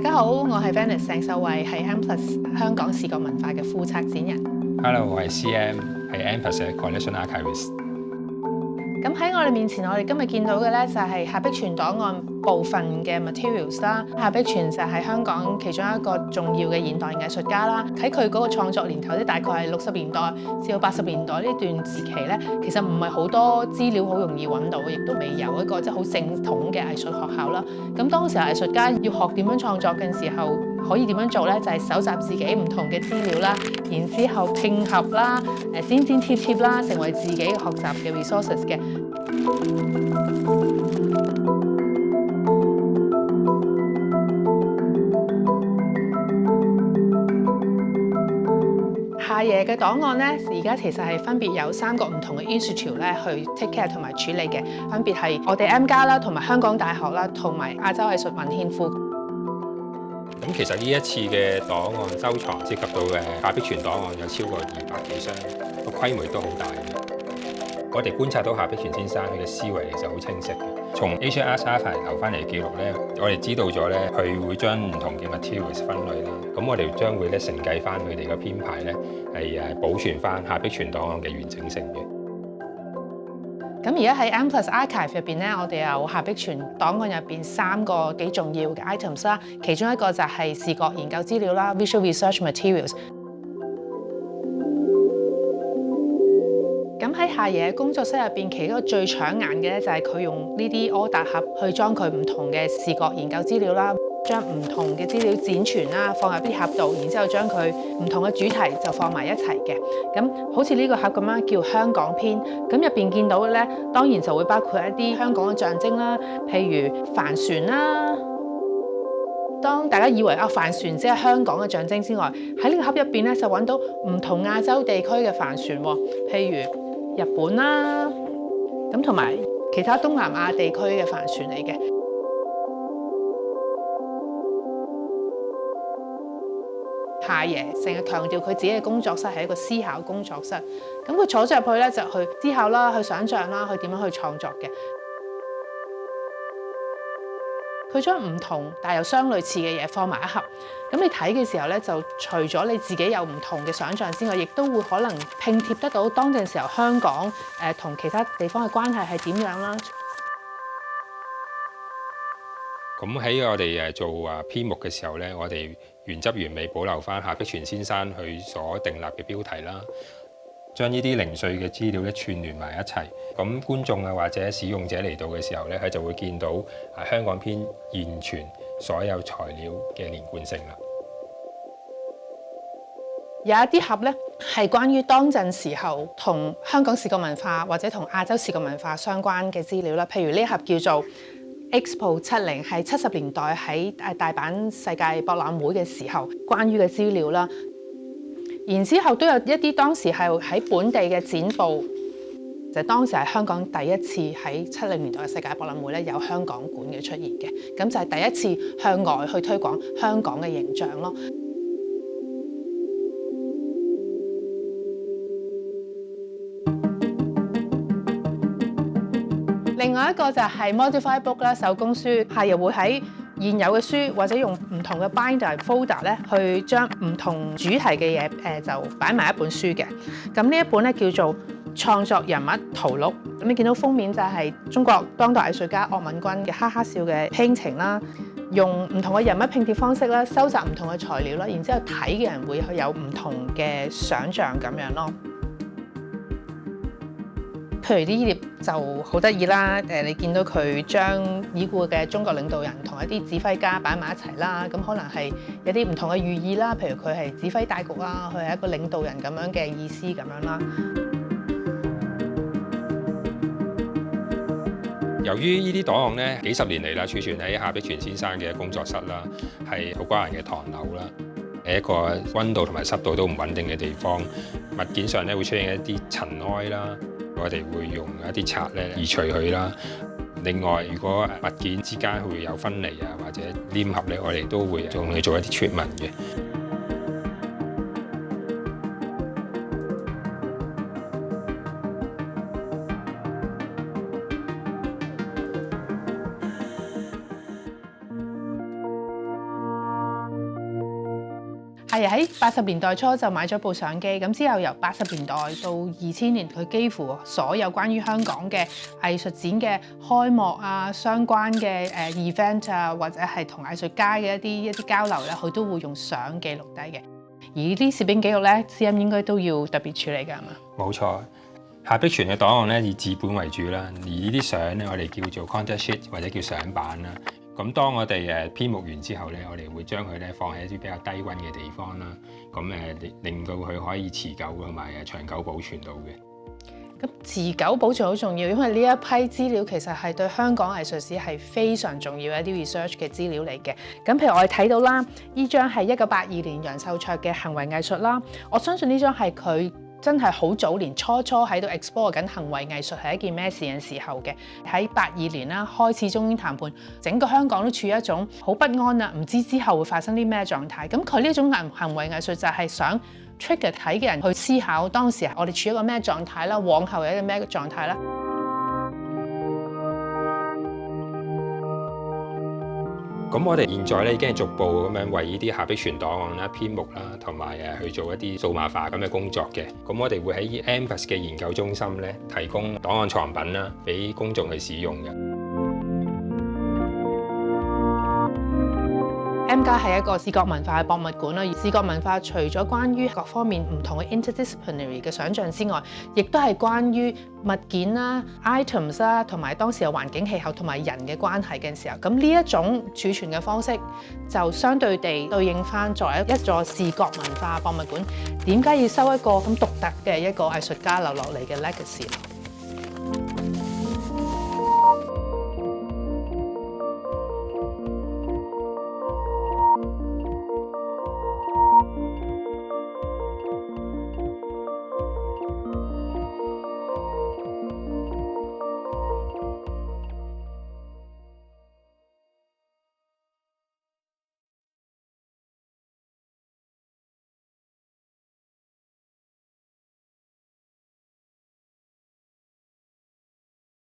家好，我係 Venice 鄭秀慧，係 M+ 香港視覺文化嘅副策展人。Hello， 我係 CM， 係 M+ 嘅 Collection Archivist。咁喺我哋面前，我哋今日見到嘅咧就係夏碧泉檔案部分嘅 materials 啦。夏碧泉就係香港其中一個重要嘅現代藝術家啦。喺佢嗰個創作年頭，即大概係60年代至到80年代呢段時期咧，其實唔係好多資料好容易揾到，亦都未有一個即係好正統嘅藝術學校啦。咁當時藝術家要學點樣創作嘅時候，可以點樣做咧？就係搜集自己唔同嘅資料啦，然之後拼合啦，剪剪貼貼啦，成為自己學習嘅 resources 嘅。夏爺嘅檔案咧，而家其實係分別有3個唔同嘅 institute 咧去 take care 同埋處理嘅，分別係我哋 M+ 啦，同埋香港大學啦，同埋亞洲藝術文獻庫。咁其實呢一次嘅檔案收藏涉及到嘅夏碧泉檔案有超過200幾箱，個規模亦都好大嘅。我哋觀察到夏碧泉先生佢嘅思維其實好清晰嘅。從 Asian Art Archive 留翻嚟嘅記錄咧，我哋知道咗咧，佢會將唔同嘅 materials 分類啦。咁我哋將會咧承繼翻佢哋嘅編排咧，係保存翻夏碧泉檔案嘅完整性嘅。咁而家喺 M+ Archive 入邊咧，我哋有夏碧泉檔案入邊3個幾重要嘅 items 啦，其中一個就係視覺研究資料啦 （Visual Research Materials）。咁喺夏爺嘅工作室入邊，其中一個最搶眼嘅咧就係佢用呢啲柯達盒去裝佢唔同嘅視覺研究資料啦，將唔同嘅資料剪存啦，放入啲盒度，然之後將佢唔同嘅主題就放埋一齊嘅。咁好似呢個盒咁樣叫香港篇，咁入邊見到嘅咧，當然就會包括一啲香港嘅象徵啦，譬如帆船啦。當大家以為帆船只係香港嘅象徵之外，喺呢個盒入邊咧就揾到唔同亞洲地區嘅帆船喎，譬如日本啦，咁同埋其他東南亞地區嘅帆船嚟嘅。夏爺成日強調佢自己嘅工作室係一個思考工作室，咁佢坐咗入去咧就去思考啦，去想像啦，去點樣去創作嘅。佢將唔同但又相類似嘅嘢放埋一盒，咁你睇嘅時候咧，就除咗你自己有唔同嘅想像之外，亦都會可能拼貼得到當陣時候香港同其他地方嘅關係係點樣啦。咁喺我哋做編目嘅時候咧，我哋原汁原味保留翻夏碧泉先生佢所訂立嘅標題啦，將呢啲零碎嘅資料咧串聯埋一齊。咁觀眾或者使用者嚟到嘅時候咧，佢就會見到香港篇現存所有材料嘅連貫性啦。有一啲盒咧係關於當陣時候同香港視覺文化或者同亞洲視覺文化相關嘅資料啦，譬如呢盒叫做 Expo 70，係70年代喺大阪世界博覽會嘅時候關於嘅資料啦。然之後都有一啲當時係喺本地嘅展報，就係當時係香港第一次喺70年代嘅世界博覽會咧有香港館嘅出現嘅，咁就係第一次向外去推廣香港嘅形象咯。另外一個就係 Modify Book 啦，手工書，係又會喺現有嘅書或者用唔同嘅 binder folder 咧，去將唔同主題嘅嘢就擺埋一本書嘅。咁呢一本咧叫做創作人物圖錄。咁你見到封面就係中國當代藝術家岳敏君嘅哈哈笑嘅 painting 啦，用唔同嘅人物拼貼方式啦，收集唔同嘅材料啦，然之後睇嘅人會有唔同嘅想像咁樣咯。譬如呢頁就好得意啦，你見到佢將已故嘅中國領導人同一啲指揮家擺埋一齊啦，咁可能係有啲唔同嘅寓意啦，譬如佢係指揮大局啊，佢係一個領導人咁樣嘅意思咁樣啦。由於呢啲檔案咧幾十年嚟啦，儲存喺夏碧泉先生嘅工作室啦，係土瓜灣嘅唐樓啦，係一個溫度同埋濕度都唔穩定嘅地方，物件上咧會出現一啲塵埃啦。我哋會用一啲刷咧移除佢啦。另外，如果物件之間會有分離或者黏合咧，我哋都會用去做一啲 treatment 嘅。係喺80年代初就買咗部相機，咁之後由80年代到2000年，佢幾乎所有關於香港嘅藝術展嘅開幕啊、相關嘅event 啊，或者係同藝術家嘅一啲交流咧，佢都會用相記錄低嘅。而呢啲攝影記錄咧，CM應該都要特別處理㗎，係嘛？冇錯，夏碧泉嘅檔案咧以紙本為主啦，而呢啲相咧我哋叫做 contact sheet 或者叫相板啦。咁當我哋編目完之後咧，我哋會將佢咧放喺一啲比較低溫嘅地方啦，咁令到佢可以持久同埋長久保存到嘅。咁持久保存好重要，因為呢一批資料其實係對香港藝術史係非常重要嘅一啲 research 嘅資料嚟嘅。咁譬如我哋睇到啦，呢張係1982年楊秀卓嘅行為藝術啦，我相信呢張係佢真係好早年初喺度 explore 緊行為藝術係一件咩事嘅時候嘅。喺82年啦，開始中英談判，整個香港都處於一種好不安啊，唔知之後會發生啲咩狀態。咁佢呢種行為藝術就係想 trigger 睇嘅人去思考當時我哋處於一個咩狀態啦，往後有一個咩狀態啦。咁我哋現在咧已經係逐步咁樣為呢啲夏碧泉檔案啦編目啦，同埋去做一啲數碼化咁嘅工作嘅。咁我哋會喺 M+ 嘅研究中心咧提供檔案藏品啦，俾公眾去使用嘅。M+ 係一個視覺文化嘅博物館啦。視覺文化除咗關於各方面唔同嘅 interdisciplinary 嘅想像之外，亦都係關於物件啦、items 啦，同埋當時嘅環境氣候同埋人嘅關係嘅時候，咁呢一種儲存嘅方式就相對地對應翻作為一座視覺文化博物館，點解要收一個咁獨特嘅一個藝術家留落嚟嘅 legacy？